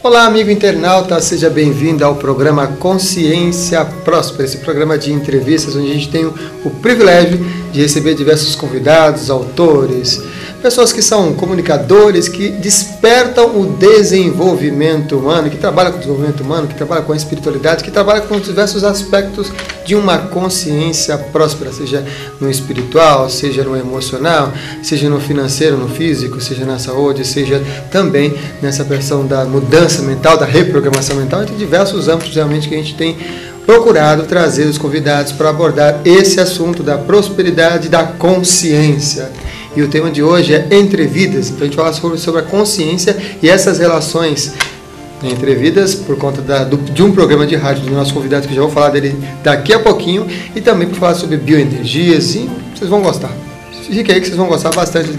Olá, amigo internauta, seja bem-vindo ao programa Consciência Próspera, esse programa de entrevistas onde a gente tem o privilégio de receber diversos convidados, autores, pessoas que são comunicadores, que despertam o desenvolvimento humano, que trabalham com o desenvolvimento humano, que trabalham com a espiritualidade, que trabalham com diversos aspectos de uma consciência próspera, seja no espiritual, seja no emocional, seja no financeiro, no físico, seja na saúde, seja também nessa versão da mudança mental, da reprogramação mental, entre diversos âmbitos realmente que a gente tem procurado trazer os convidados para abordar esse assunto da prosperidade, da consciência. E o tema de hoje é Entre Vidas. Então a gente fala sobre a consciência e essas relações entre vidas por conta de um programa de rádio do nosso convidado, que já vou falar dele daqui a pouquinho, e também para falar sobre bioenergias, e vocês vão gostar. Fique aí que vocês vão gostar bastante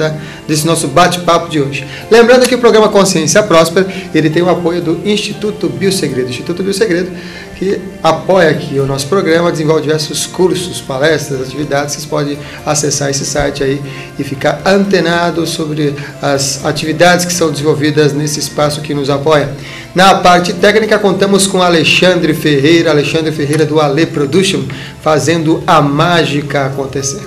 desse nosso bate-papo de hoje. Lembrando que o programa Consciência Próspera, ele tem o apoio do Instituto Biosegredo. Instituto Biosegredo, que apoia aqui o nosso programa, desenvolve diversos cursos, palestras, atividades. Vocês podem acessar esse site aí e ficar antenado sobre as atividades que são desenvolvidas nesse espaço que nos apoia. Na parte técnica, contamos com Alexandre Ferreira do Ale Production, fazendo a mágica acontecer.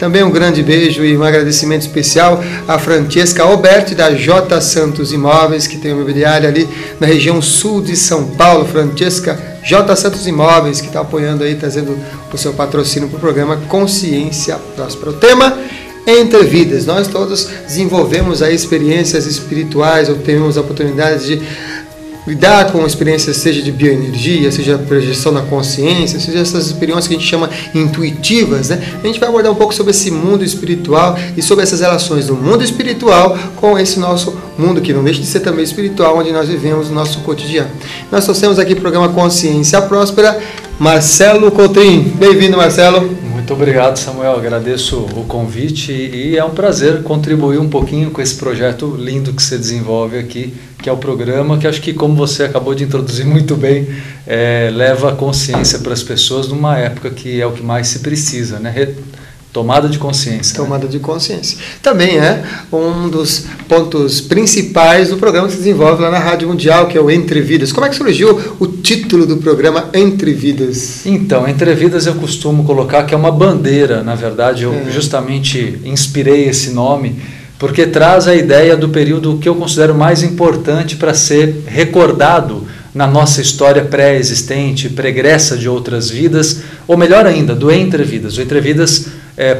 Também um grande beijo e um agradecimento especial a Francesca Alberti, da J. Santos Imóveis, que tem uma imobiliária ali na região sul de São Paulo. Francesca J. Santos Imóveis, que está apoiando aí, trazendo o seu patrocínio para o programa Consciência Próspera. O tema Entre Vidas. Nós todos desenvolvemos aí experiências espirituais, ou temos a oportunidade de lidar com experiências, seja de bioenergia, seja projeção da consciência, seja essas experiências que a gente chama intuitivas, né? A gente vai abordar um pouco sobre esse mundo espiritual e sobre essas relações do mundo espiritual com esse nosso mundo, que não deixa de ser também espiritual, onde nós vivemos o nosso cotidiano. Nós trouxemos aqui o programa Consciência Próspera, Marcelo Cotrim. Bem-vindo, Marcelo. Muito obrigado, Samuel. Agradeço o convite e é um prazer contribuir um pouquinho com esse projeto lindo que você desenvolve aqui, que é o programa que acho que, como você acabou de introduzir muito bem, leva a consciência para as pessoas numa época que é o que mais se precisa, né? Tomada de consciência. Tomada de consciência. Também é um dos pontos principais do programa que se desenvolve lá na Rádio Mundial, que é o Entre Vidas. Como é que surgiu o título do programa Entre Vidas? Então, Entre Vidas eu costumo colocar que é uma bandeira, na verdade. Eu justamente inspirei esse nome porque traz a ideia do período que eu considero mais importante para ser recordado na nossa história pré-existente, pregressa de outras vidas, ou melhor ainda, do Entre Vidas. O Entre Vidas,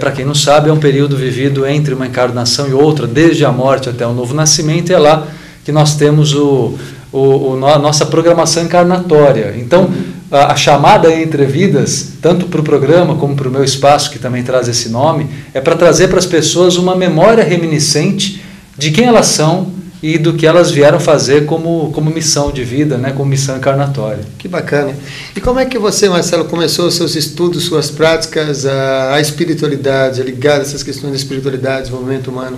para quem não sabe, é um período vivido entre uma encarnação e outra, desde a morte até o novo nascimento, e é lá que nós temos a nossa programação encarnatória. Então, a chamada Entre Vidas, tanto para o programa como para o meu espaço, que também traz esse nome, é para trazer para as pessoas uma memória reminiscente de quem elas são e do que elas vieram fazer como missão de vida, né, como missão encarnatória. Que bacana. E como é que você, Marcelo, começou os seus estudos, suas práticas, a espiritualidade, ligada a essas questões de espiritualidade, desenvolvimento humano?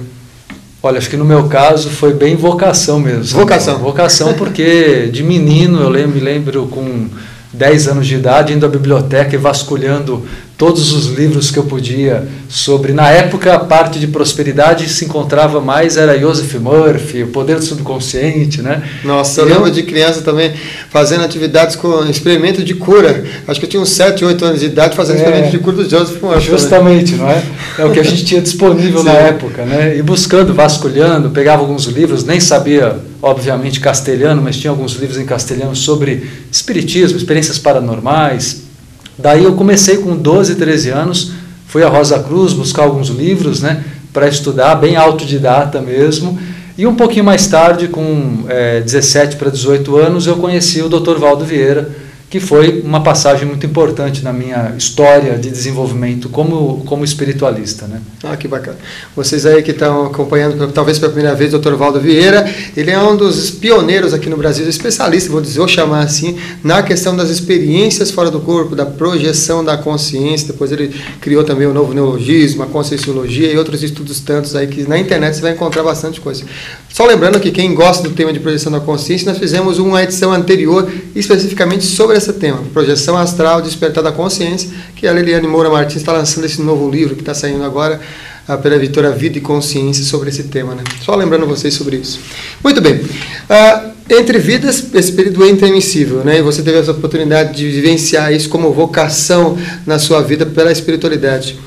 Olha, acho que no meu caso foi bem vocação mesmo. Vocação? Vocação, porque de menino eu me lembro com 10 anos de idade, indo à biblioteca e vasculhando todos os livros que eu podia sobre... Na época, a parte de prosperidade se encontrava mais, era Joseph Murphy, o poder do subconsciente, né? Nossa, eu lembro de criança também fazendo atividades com experimento de cura. Acho que eu tinha uns 7, 8 anos de idade fazendo experimento de cura do Joseph Murphy. Justamente, não é? É o que a gente tinha disponível na época, né? E buscando, vasculhando, pegava alguns livros, nem sabia, obviamente, castelhano, mas tinha alguns livros em castelhano sobre espiritismo, experiências paranormais. Daí eu comecei com 12, 13 anos, fui à Rosa Cruz buscar alguns livros, né, para estudar, bem autodidata mesmo, e um pouquinho mais tarde, com 17 para 18 anos, eu conheci o Dr. Valdo Vieira, que foi uma passagem muito importante na minha história de desenvolvimento como espiritualista, né? Ah, que bacana. Vocês aí que estão acompanhando, talvez pela primeira vez, o Dr. Valdo Vieira, ele é um dos pioneiros aqui no Brasil, especialista, vou chamar assim, na questão das experiências fora do corpo, da projeção da consciência. Depois ele criou também o novo neologismo, a conscienciologia e outros estudos tantos aí que na internet você vai encontrar bastante coisa. Só lembrando que quem gosta do tema de projeção da consciência, nós fizemos uma edição anterior especificamente sobre esse tema, projeção astral, despertar da consciência, que a Liliane Moura Martins está lançando esse novo livro que está saindo agora pela editora Vida e Consciência sobre esse tema, né? Só lembrando vocês sobre isso. Muito bem. Entre vidas, esse período é intermissível, né? E você teve essa oportunidade de vivenciar isso como vocação na sua vida pela espiritualidade.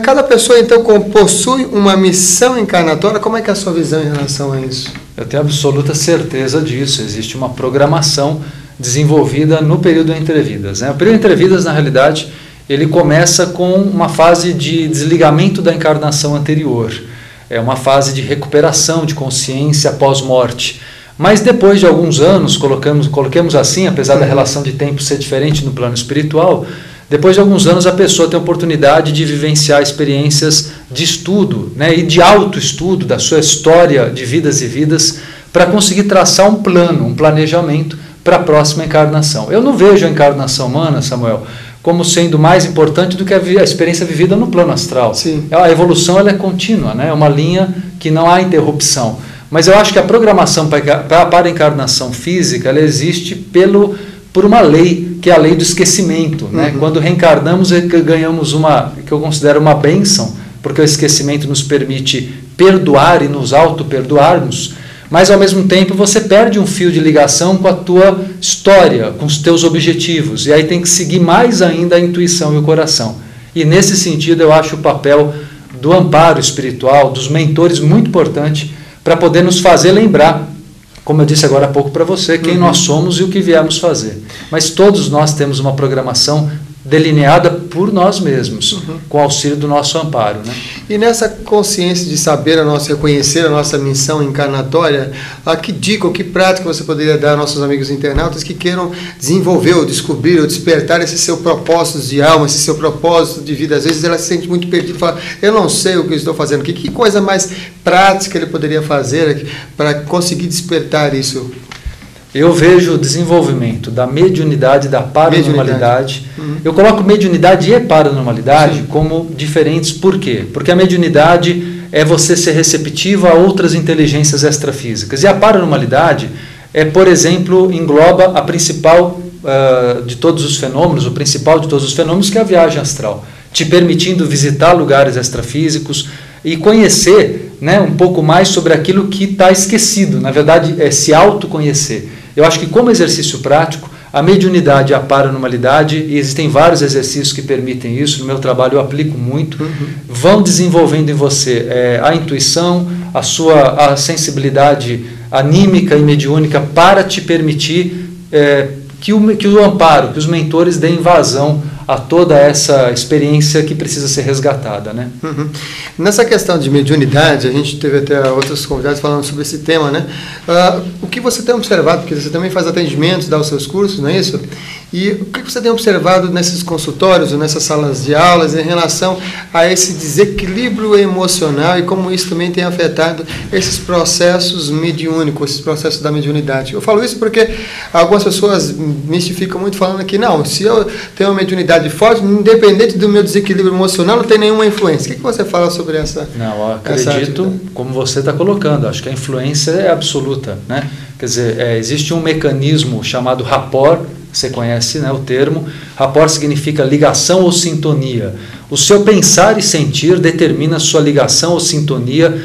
Cada pessoa, então, possui uma missão encarnatória. Como é que é a sua visão em relação a isso? Eu tenho absoluta certeza disso. Existe uma programação desenvolvida no período entre vidas, né? O período entre vidas, na realidade, ele começa com uma fase de desligamento da encarnação anterior. É uma fase de recuperação de consciência pós-morte. Mas depois de alguns anos, coloquemos assim, apesar da relação de tempo ser diferente no plano espiritual, depois de alguns anos a pessoa tem a oportunidade de vivenciar experiências de estudo, né, e de autoestudo da sua história de vidas e vidas, para conseguir traçar um plano, um planejamento para a próxima encarnação. Eu não vejo a encarnação humana, Samuel, como sendo mais importante do que a experiência vivida no plano astral. Sim. A evolução ela é contínua, né, é uma linha que não há interrupção. Mas eu acho que a programação para a encarnação física ela existe por uma lei, que é a lei do esquecimento. Né? Quando reencarnamos, ganhamos que eu considero uma bênção, porque o esquecimento nos permite perdoar e nos auto-perdoarmos, mas ao mesmo tempo você perde um fio de ligação com a tua história, com os teus objetivos, e aí tem que seguir mais ainda a intuição e o coração. E nesse sentido eu acho o papel do amparo espiritual, dos mentores, muito importante, para poder nos fazer lembrar, como eu disse agora há pouco para você, quem nós somos e o que viemos fazer. Mas todos nós temos uma programação delineada por nós mesmos, com o auxílio do nosso amparo. Né? E nessa consciência de saber reconhecer a nossa missão encarnatória, que dica ou que prática você poderia dar aos nossos amigos internautas que queiram desenvolver ou descobrir ou despertar esse seu propósito de alma, esse seu propósito de vida? Às vezes ela se sente muito perdida e fala, eu não sei o que eu estou fazendo aqui. Que coisa mais prática ele poderia fazer para conseguir despertar isso? Eu vejo o desenvolvimento da mediunidade e da paranormalidade. Eu coloco mediunidade e paranormalidade como diferentes. Por quê? Porque a mediunidade é você ser receptivo a outras inteligências extrafísicas. E a paranormalidade por exemplo, engloba a principal de todos os fenômenos, o principal de todos os fenômenos, que é a viagem astral, te permitindo visitar lugares extrafísicos e conhecer, né, um pouco mais sobre aquilo que está esquecido. Na verdade, é se autoconhecer. Eu acho que, como exercício prático, a mediunidade e a paranormalidade, e existem vários exercícios que permitem isso, no meu trabalho eu aplico muito, vão desenvolvendo em você a intuição, a sensibilidade anímica e mediúnica para te permitir que o amparo, que os mentores deem vazão a toda essa experiência que precisa ser resgatada, né? Nessa questão de mediunidade, a gente teve até outros convidados falando sobre esse tema, né? O que você tem observado, porque você também faz atendimentos, dá os seus cursos, não é isso? E o que você tem observado nesses consultórios ou nessas salas de aulas em relação a esse desequilíbrio emocional e como isso também tem afetado esses processos mediúnicos, esses processos da mediunidade? Eu falo isso porque algumas pessoas mistificam muito falando que não, se eu tenho uma mediunidade forte, independente do meu desequilíbrio emocional, não tem nenhuma influência. O que você fala sobre essa? Não, eu acredito, como você está colocando, acho que a influência é absoluta, né? Quer dizer, existe um mecanismo chamado rapport. Você conhece, né, o termo. Rapport significa ligação ou sintonia. O seu pensar e sentir determina a sua ligação ou sintonia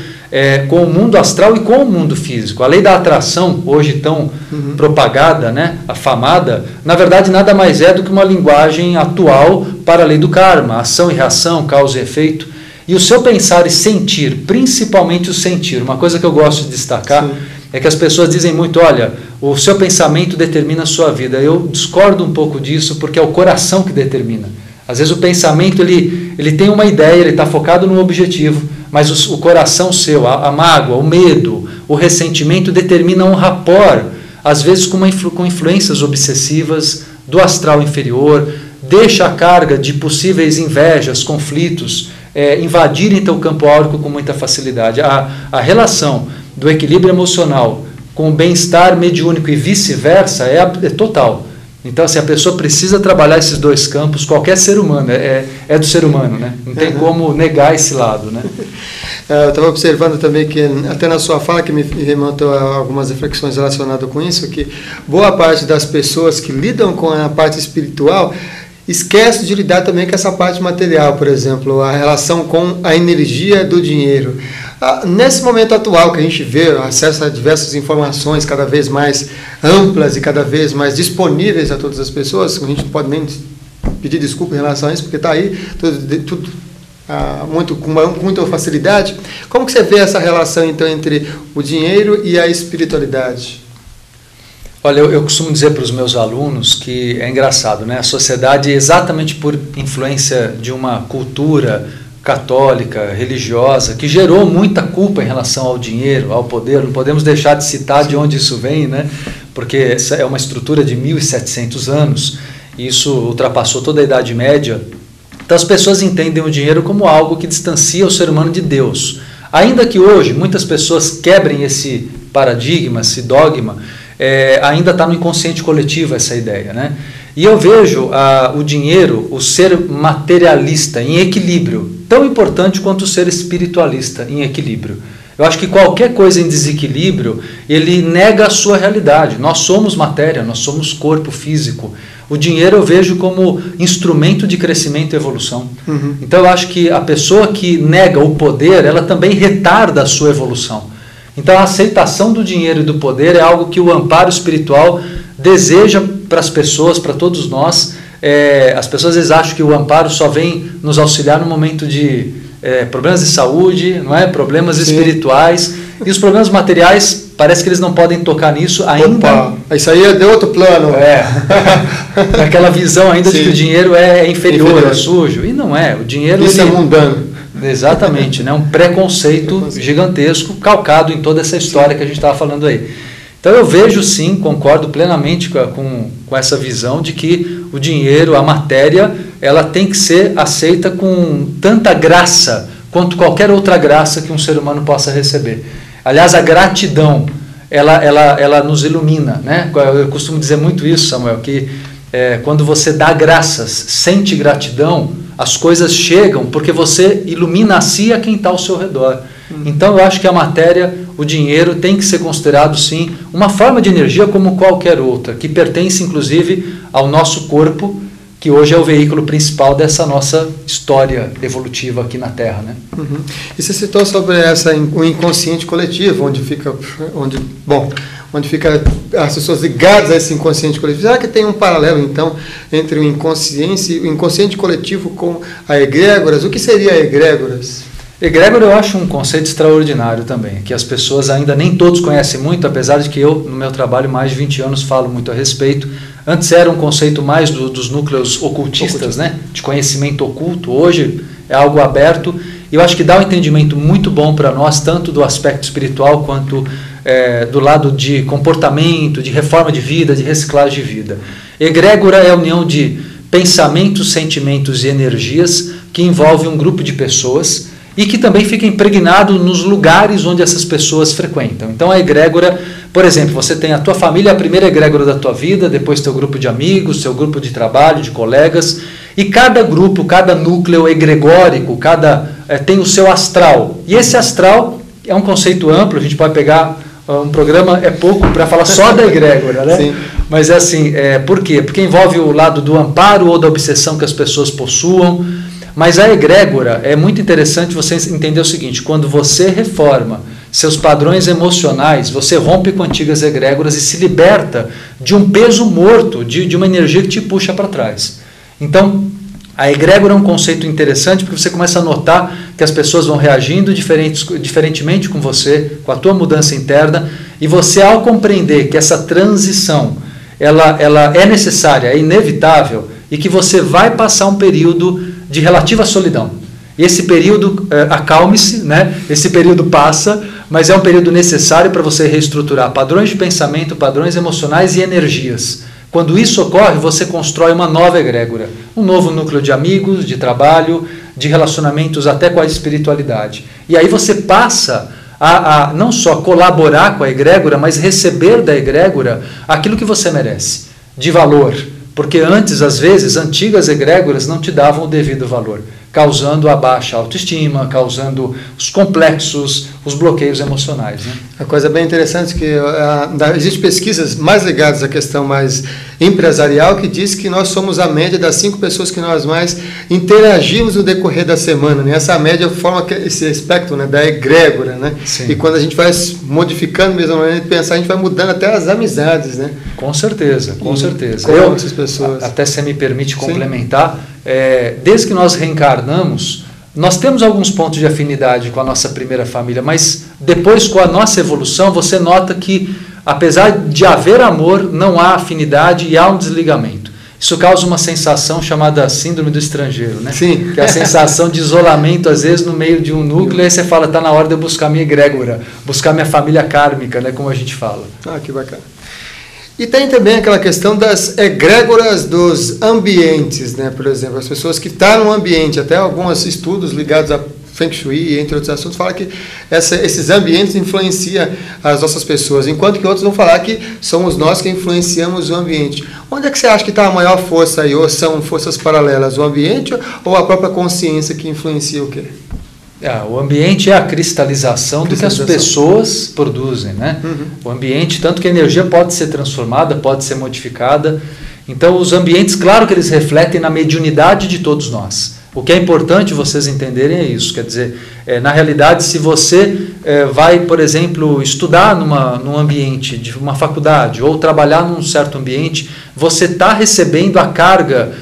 com o mundo astral e com o mundo físico. A lei da atração, hoje tão propagada, né, afamada, na verdade nada mais é do que uma linguagem atual para a lei do karma, ação e reação, causa e efeito. E o seu pensar e sentir, principalmente o sentir, uma coisa que eu gosto de destacar, é que as pessoas dizem muito, olha, o seu pensamento determina a sua vida. Eu discordo um pouco disso, porque é o coração que determina. Às vezes o pensamento ele tem uma ideia, ele está focado num objetivo, mas o coração seu, a mágoa, o medo, o ressentimento determina um rapport, às vezes com influências obsessivas do astral inferior, deixa a carga de possíveis invejas, conflitos, invadirem teu campo áurico com muita facilidade. A relação do equilíbrio emocional com o bem-estar mediúnico e vice-versa é total. Então, assim, a pessoa precisa trabalhar esses dois campos, qualquer ser humano, é do ser humano, né? Não tem como negar esse lado, né? Eu estava observando também que, até na sua fala, que me remontou a algumas reflexões relacionadas com isso, que boa parte das pessoas que lidam com a parte espiritual esquece de lidar também com essa parte material, por exemplo, a relação com a energia do dinheiro. Nesse momento atual que a gente vê acesso a diversas informações cada vez mais amplas e cada vez mais disponíveis a todas as pessoas, a gente não pode nem pedir desculpa em relação a isso, porque está aí tudo com muita facilidade. Como que você vê essa relação, então, entre o dinheiro e a espiritualidade? Olha, eu costumo dizer para os meus alunos que é engraçado, né? A sociedade, exatamente por influência de uma cultura católica, religiosa, que gerou muita culpa em relação ao dinheiro, ao poder. Não podemos deixar de citar de onde isso vem, né? Porque essa é uma estrutura de 1.700 anos, e isso ultrapassou toda a Idade Média. Então as pessoas entendem o dinheiro como algo que distancia o ser humano de Deus. Ainda que hoje muitas pessoas quebrem esse paradigma, esse dogma, ainda está no inconsciente coletivo essa ideia, né? E eu vejo o dinheiro, o ser materialista em equilíbrio, tão importante quanto o ser espiritualista em equilíbrio. Eu acho que qualquer coisa em desequilíbrio, ele nega a sua realidade. Nós somos matéria, nós somos corpo físico. O dinheiro eu vejo como instrumento de crescimento e evolução. Uhum. Então eu acho que a pessoa que nega o poder, ela também retarda a sua evolução. Então a aceitação do dinheiro e do poder é algo que o amparo espiritual deseja para as pessoas, para todos nós. As pessoas às vezes acham que o amparo só vem nos auxiliar no momento de problemas de saúde, não é? Problemas espirituais. E os problemas materiais, parece que eles não podem tocar nisso ainda. Opa, isso aí é de outro plano. Aquela visão ainda de que o dinheiro é inferior, é sujo. E não é. O dinheiro... Isso é mundano. Exatamente, né? Um preconceito gigantesco calcado em toda essa história que a gente estava falando aí. Então eu vejo sim, concordo plenamente com essa visão de que o dinheiro, a matéria, ela tem que ser aceita com tanta graça quanto qualquer outra graça que um ser humano possa receber. Aliás, a gratidão, ela nos ilumina, né? Eu costumo dizer muito isso, Samuel, que quando você dá graças, sente gratidão, as coisas chegam porque você ilumina a si e a quem está ao seu redor. Então eu acho que a matéria, o dinheiro, tem que ser considerado sim uma forma de energia como qualquer outra, que pertence inclusive ao nosso corpo, que hoje é o veículo principal dessa nossa história evolutiva aqui na Terra, né? Uhum. E você citou sobre o inconsciente coletivo, onde fica as pessoas ligadas a esse inconsciente coletivo. Será que tem um paralelo, então, entre o inconsciente coletivo com a egrégoras? O que seria egrégoras? Egrégora eu acho um conceito extraordinário também, que as pessoas ainda nem todos conhecem muito, apesar de que eu, no meu trabalho, mais de 20 anos, falo muito a respeito. Antes era um conceito mais dos núcleos ocultistas, né? De conhecimento oculto. Hoje é algo aberto e eu acho que dá um entendimento muito bom para nós, tanto do aspecto espiritual quanto do lado de comportamento, de reforma de vida, de reciclagem de vida. Egrégora é a união de pensamentos, sentimentos e energias que envolve um grupo de pessoas e que também fica impregnado nos lugares onde essas pessoas frequentam. Então a egrégora, por exemplo, você tem a tua família, a primeira egrégora da tua vida, depois teu grupo de amigos, seu grupo de trabalho, de colegas, e cada grupo, cada núcleo egregórico, tem o seu astral. E esse astral é um conceito amplo, a gente pode pegar um programa, é pouco para falar só da egrégora, né? Sim. Mas é assim, por quê? Porque envolve o lado do amparo ou da obsessão que as pessoas possuam. Mas a egrégora, é muito interessante você entender o seguinte: quando você reforma seus padrões emocionais, você rompe com antigas egrégoras e se liberta de um peso morto, de uma energia que te puxa para trás. Então, a egrégora é um conceito interessante porque você começa a notar que as pessoas vão reagindo diferentemente com você, com a tua mudança interna, e você, ao compreender que essa transição ela é necessária, é inevitável, e que você vai passar um período de relativa solidão. Esse período, acalme-se, né? Esse período passa, mas é um período necessário para você reestruturar padrões de pensamento, padrões emocionais e energias. Quando isso ocorre, você constrói uma nova egrégora, um novo núcleo de amigos, de trabalho, de relacionamentos até com a espiritualidade. E aí você passa a não só colaborar com a egrégora, mas receber da egrégora aquilo que você merece, de valor. Porque antes, às vezes, antigas egrégoras não te davam o devido valor. causando a baixa autoestima, causando os complexos, os bloqueios emocionais. Né? A coisa bem interessante é que existem pesquisas mais ligadas à questão mais empresarial que diz que nós somos a média das 5 pessoas que nós mais interagimos no decorrer da semana. Né? Essa média forma esse aspecto, né, da egrégora. Né? E quando a gente vai modificando mesmo a maneira de pensar, a gente vai mudando até as amizades. Né? Com certeza, com certeza. Com essas pessoas. Até se me permite complementar, desde que nós reencarnamos, nós temos alguns pontos de afinidade com a nossa primeira família, mas depois, com a nossa evolução, você nota que, apesar de haver amor, não há afinidade e há um desligamento. Isso causa uma sensação chamada síndrome do estrangeiro, né? Sim. Que é a sensação de isolamento, às vezes, no meio de um núcleo, aí você fala, está na hora de eu buscar minha egrégora, buscar minha família kármica, né, como a gente fala. Ah, que bacana. E tem também aquela questão das egrégoras dos ambientes, né? Por exemplo, as pessoas que estão no ambiente, até alguns estudos ligados a Feng Shui, entre outros assuntos, falam que esses ambientes influenciam as nossas pessoas, enquanto que outros vão falar que somos nós que influenciamos o ambiente. Onde é que você acha que está a maior força aí? Ou são forças paralelas, o ambiente ou a própria consciência que influencia o quê? O ambiente é a cristalização do que as pessoas produzem, né? O ambiente, tanto que a energia pode ser transformada, pode ser modificada. Então, os ambientes, claro que eles refletem na mediunidade de todos nós. O que é importante vocês entenderem é isso. Quer dizer, na realidade, se você vai, por exemplo, estudar num ambiente de uma faculdade ou trabalhar num certo ambiente, você está recebendo a carga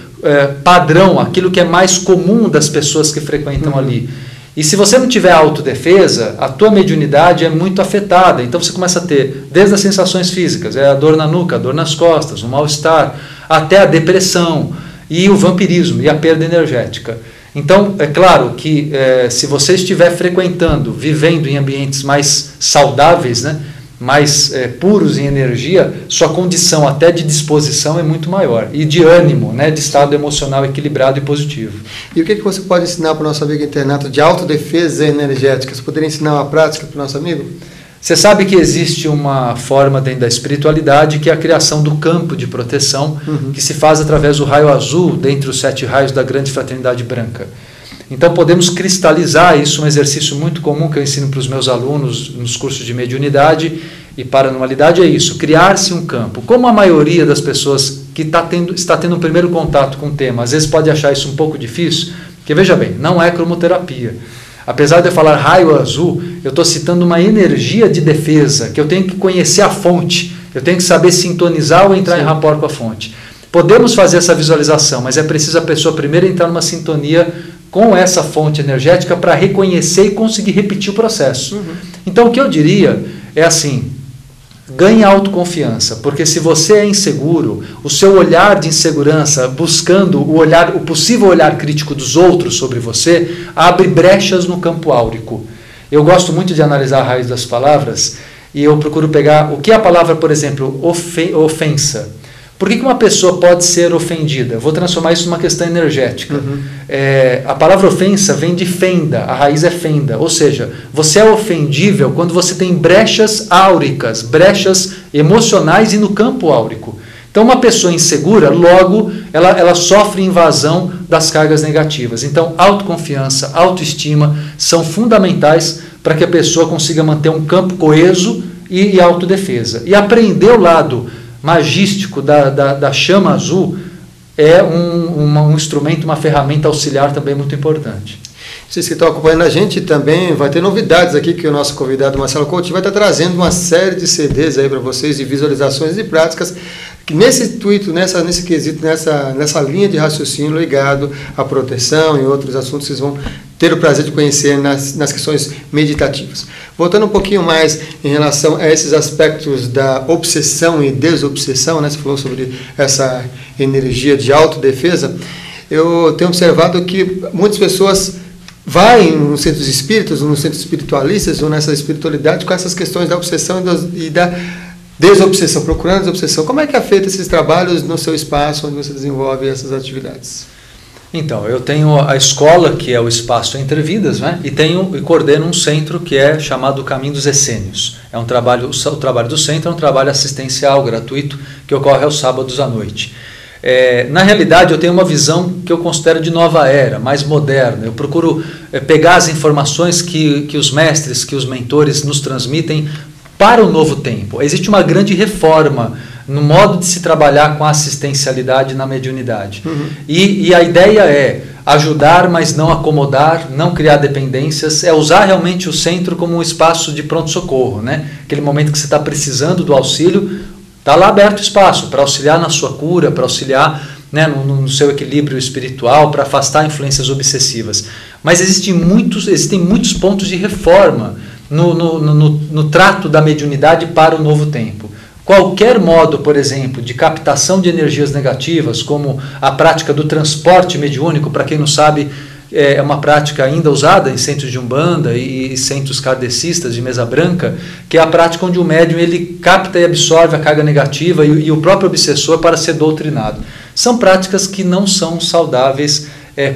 padrão, aquilo que é mais comum das pessoas que frequentam ali. E se você não tiver autodefesa, a tua mediunidade é muito afetada. Então você começa a ter, desde as sensações físicas, a dor na nuca, a dor nas costas, o mal-estar, até a depressão e o vampirismo e a perda energética. Então, é claro que se você estiver frequentando, vivendo em ambientes mais saudáveis, né, mais puros em energia, sua condição até de disposição é muito maior. E de ânimo, né, de estado emocional equilibrado e positivo. E o que você pode ensinar para o nosso amigo internato de autodefesa energética? Você poderia ensinar uma prática para o nosso amigo? Você sabe que existe uma forma dentro da espiritualidade que é a criação do campo de proteção, que se faz através do raio azul, dentre os 7 raios da grande fraternidade branca. Então podemos cristalizar isso, um exercício muito comum que eu ensino para os meus alunos nos cursos de mediunidade e paranormalidade é isso, criar-se um campo. Como a maioria das pessoas que está tendo um primeiro contato com o tema, às vezes pode achar isso um pouco difícil, porque veja bem, não é cromoterapia. Apesar de eu falar raio azul, eu estou citando uma energia de defesa, que eu tenho que conhecer a fonte, eu tenho que saber sintonizar ou entrar em rapport com a fonte. Podemos fazer essa visualização, mas é preciso a pessoa primeiro entrar numa sintonia com essa fonte energética para reconhecer e conseguir repetir o processo. Então o que eu diria é assim, ganhe autoconfiança, porque se você é inseguro, o seu olhar de insegurança, buscando o possível olhar crítico dos outros sobre você, abre brechas no campo áurico. Eu gosto muito de analisar a raiz das palavras e eu procuro pegar o que é a palavra, por exemplo, ofensa. Por que uma pessoa pode ser ofendida? Eu vou transformar isso numa questão energética. A palavra ofensa vem de fenda, a raiz é fenda. Ou seja, você é ofendível quando você tem brechas áuricas, brechas emocionais e no campo áurico. Então uma pessoa insegura, logo, ela sofre invasão das cargas negativas. Então autoconfiança, autoestima são fundamentais para que a pessoa consiga manter um campo coeso e autodefesa. E aprender o lado magístico da chama azul é um instrumento, uma ferramenta auxiliar também muito importante. Vocês que estão acompanhando a gente também, vai ter novidades aqui que o nosso convidado Marcelo Coutinho vai estar trazendo uma série de CDs aí para vocês, de visualizações e práticas, que nesse intuito, nesse quesito, nessa linha de raciocínio ligado à proteção e outros assuntos, vocês vão ter o prazer de conhecer nas questões meditativas. Voltando um pouquinho mais em relação a esses aspectos da obsessão e desobsessão, né? Você falou sobre essa energia de autodefesa. Eu tenho observado que muitas pessoas vai nos centros espíritas, nos centros espiritualistas, ou nessa espiritualidade, com essas questões da obsessão e da desobsessão, procurando desobsessão. Como é que é feito esses trabalhos no seu espaço, onde você desenvolve essas atividades? Então, eu tenho a escola, que é o Espaço Entre Vidas, né? E coordeno um centro que é chamado Caminho dos Essênios. É um trabalho, o trabalho do centro é um trabalho assistencial, gratuito, que ocorre aos sábados à noite. Na realidade, eu tenho uma visão que eu considero de nova era, mais moderna. Eu procuro pegar as informações que os mestres, que os mentores nos transmitem para o novo tempo. Existe uma grande reforma no modo de se trabalhar com a assistencialidade na mediunidade. E a ideia é ajudar, mas não acomodar, não criar dependências, é usar realmente o centro como um espaço de pronto-socorro, né? Aquele momento que você está precisando do auxílio, está lá aberto o espaço para auxiliar na sua cura, para auxiliar, né, no seu equilíbrio espiritual, para afastar influências obsessivas. Mas existem muitos pontos de reforma no trato da mediunidade para o novo tempo. Qualquer modo, por exemplo, de captação de energias negativas, como a prática do transporte mediúnico, para quem não sabe, é uma prática ainda usada em centros de Umbanda e centros kardecistas de mesa branca, que é a prática onde o médium ele capta e absorve a carga negativa e o próprio obsessor para ser doutrinado. São práticas que não são saudáveis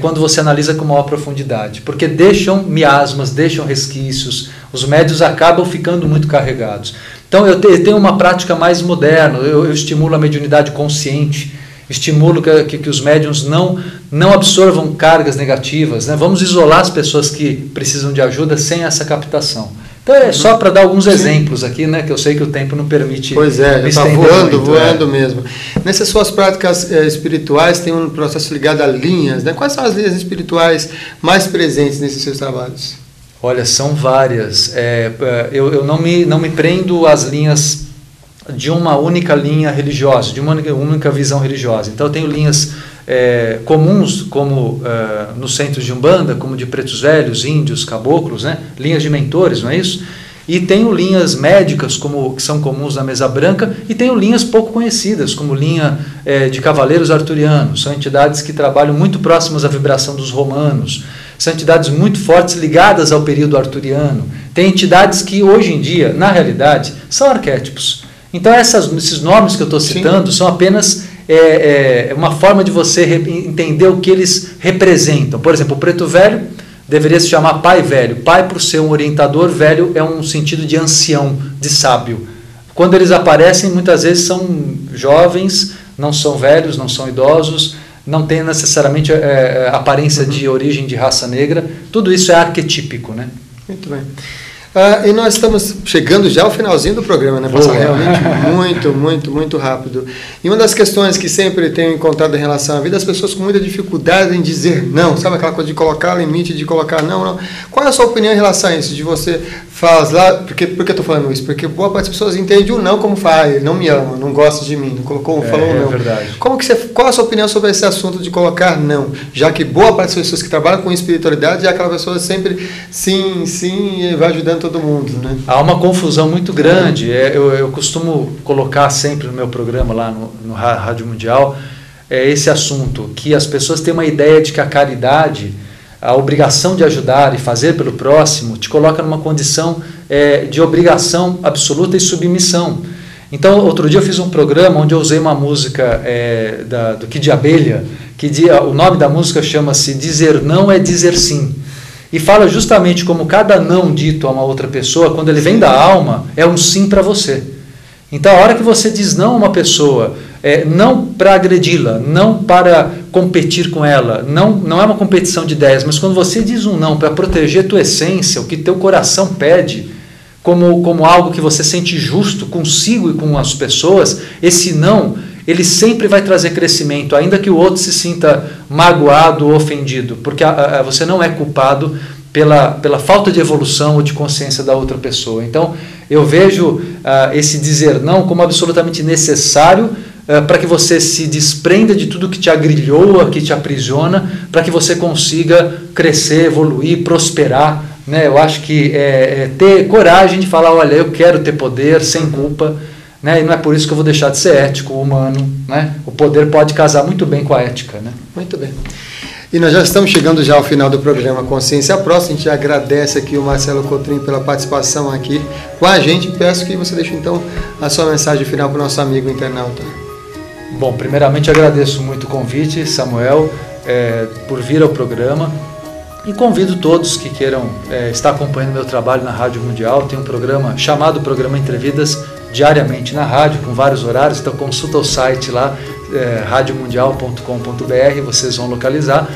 quando você analisa com maior profundidade, porque deixam miasmas, deixam resquícios, os médiuns acabam ficando muito carregados. Então eu tenho uma prática mais moderna, eu estimulo a mediunidade consciente, estimulo que os médiuns não absorvam cargas negativas, né? Vamos isolar as pessoas que precisam de ajuda sem essa captação. Então é só para dar alguns exemplos aqui, né? Que eu sei que o tempo não permite. Pois é, já está voando mesmo. Nessas suas práticas espirituais tem um processo ligado a linhas, né? Quais são as linhas espirituais mais presentes nesses seus trabalhos? Olha, são várias. Eu não me prendo às linhas de uma única linha religiosa, de uma única visão religiosa. Então eu tenho linhas comuns, como nos centros de Umbanda, como de pretos velhos, índios, caboclos, né? Linhas de mentores, não é isso? E tenho linhas médicas, que são comuns na mesa branca, e tenho linhas pouco conhecidas, como linha de cavaleiros arturianos. São entidades que trabalham muito próximas à vibração dos romanos. São entidades muito fortes ligadas ao período arturiano. Tem entidades que hoje em dia, na realidade, são arquétipos. Então esses nomes que eu estou citando são apenas uma forma de você entender o que eles representam. Por exemplo, o preto velho deveria se chamar pai velho. Pai, por ser um orientador, velho é um sentido de ancião, de sábio. Quando eles aparecem, muitas vezes são jovens, não são velhos, não são idosos, não tem necessariamente aparência de origem de raça negra. Tudo isso é arquetípico, né? Muito bem. E nós estamos chegando já ao finalzinho do programa, né? Passa realmente muito rápido. E uma das questões que sempre tenho encontrado em relação à vida, as pessoas com muita dificuldade em dizer não, sabe aquela coisa de colocar limite, de colocar não. Qual é a sua opinião em relação a isso? De você faz lá, por que eu estou falando isso? Porque boa parte das pessoas entende o não como ele não me ama, não gosta de mim, não colocou, falou não. É verdade. Qual a sua opinião sobre esse assunto de colocar não? Já que boa parte das pessoas que trabalham com espiritualidade é aquela pessoa sempre sim, e vai ajudando todo mundo, né? Há uma confusão muito grande. Eu costumo colocar sempre no meu programa lá no Rádio Mundial esse assunto, que as pessoas têm uma ideia de que a caridade, a obrigação de ajudar e fazer pelo próximo, te coloca numa condição de obrigação absoluta e submissão. Então, outro dia eu fiz um programa onde eu usei uma música do Kid Abelha, o nome da música chama-se Dizer Não é Dizer Sim. E fala justamente como cada não dito a uma outra pessoa, quando ele vem da alma, é um sim para você. Então, a hora que você diz não a uma pessoa, não para agredi-la, não para competir com ela, não é uma competição de ideias, mas quando você diz um não para proteger tua essência, o que teu coração pede, como algo que você sente justo consigo e com as pessoas, esse não, ele sempre vai trazer crescimento, ainda que o outro se sinta magoado ou ofendido, porque você não é culpado pela falta de evolução ou de consciência da outra pessoa. Então, eu vejo esse dizer não como absolutamente necessário para que você se desprenda de tudo que te agrilhoa, que te aprisiona, para que você consiga crescer, evoluir, prosperar, né? Eu acho que ter coragem de falar, olha, eu quero ter poder sem culpa, né? E não é por isso que eu vou deixar de ser ético, humano, né? O poder pode casar muito bem com a ética, né? Muito bem. E nós já estamos chegando já ao final do programa Consciência Próxima. A gente agradece aqui o Marcelo Cotrim pela participação aqui com a gente. Peço que você deixe então a sua mensagem final para o nosso amigo internauta. Bom, primeiramente agradeço muito o convite, Samuel, por vir ao programa. E convido todos que queiram estar acompanhando meu trabalho na Rádio Mundial. Tem um programa chamado Programa Entrevidas, diariamente na rádio, com vários horários, então consulta o site lá, radiomundial.com.br, vocês vão localizar.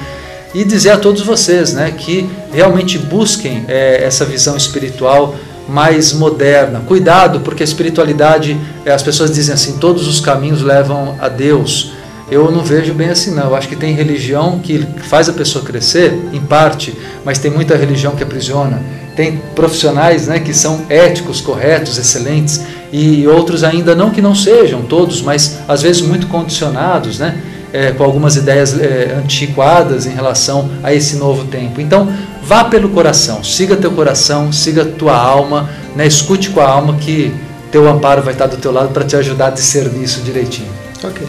E dizer a todos vocês, né, que realmente busquem essa visão espiritual mais moderna. Cuidado, porque a espiritualidade, as pessoas dizem assim, todos os caminhos levam a Deus. Eu não vejo bem assim não, eu acho que tem religião que faz a pessoa crescer, em parte, mas tem muita religião que aprisiona. Tem profissionais, né, que são éticos, corretos, excelentes, e outros ainda não que não sejam, todos, mas às vezes muito condicionados, né, com algumas ideias antiquadas em relação a esse novo tempo. Então, vá pelo coração, siga teu coração, siga tua alma, né, escute com a alma que teu amparo vai estar do teu lado para te ajudar a discernir isso direitinho. Ok.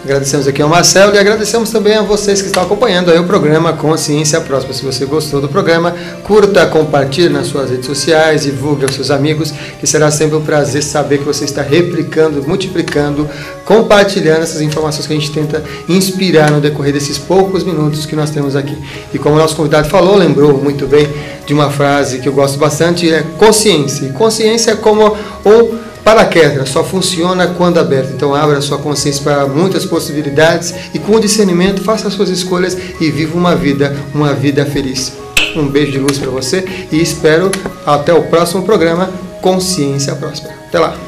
Agradecemos aqui ao Marcelo e agradecemos também a vocês que estão acompanhando aí o programa Consciência Próspera. Se você gostou do programa, curta, compartilhe nas suas redes sociais, divulgue aos seus amigos, que será sempre um prazer saber que você está replicando, multiplicando, compartilhando essas informações que a gente tenta inspirar no decorrer desses poucos minutos que nós temos aqui. E como o nosso convidado falou, lembrou muito bem de uma frase que eu gosto bastante, é consciência. E consciência é como um paraquedas, só funciona quando aberto. Então abra a sua consciência para muitas possibilidades e com discernimento faça as suas escolhas e viva uma vida feliz. Um beijo de luz para você e espero até o próximo programa Consciência Próspera. Até lá!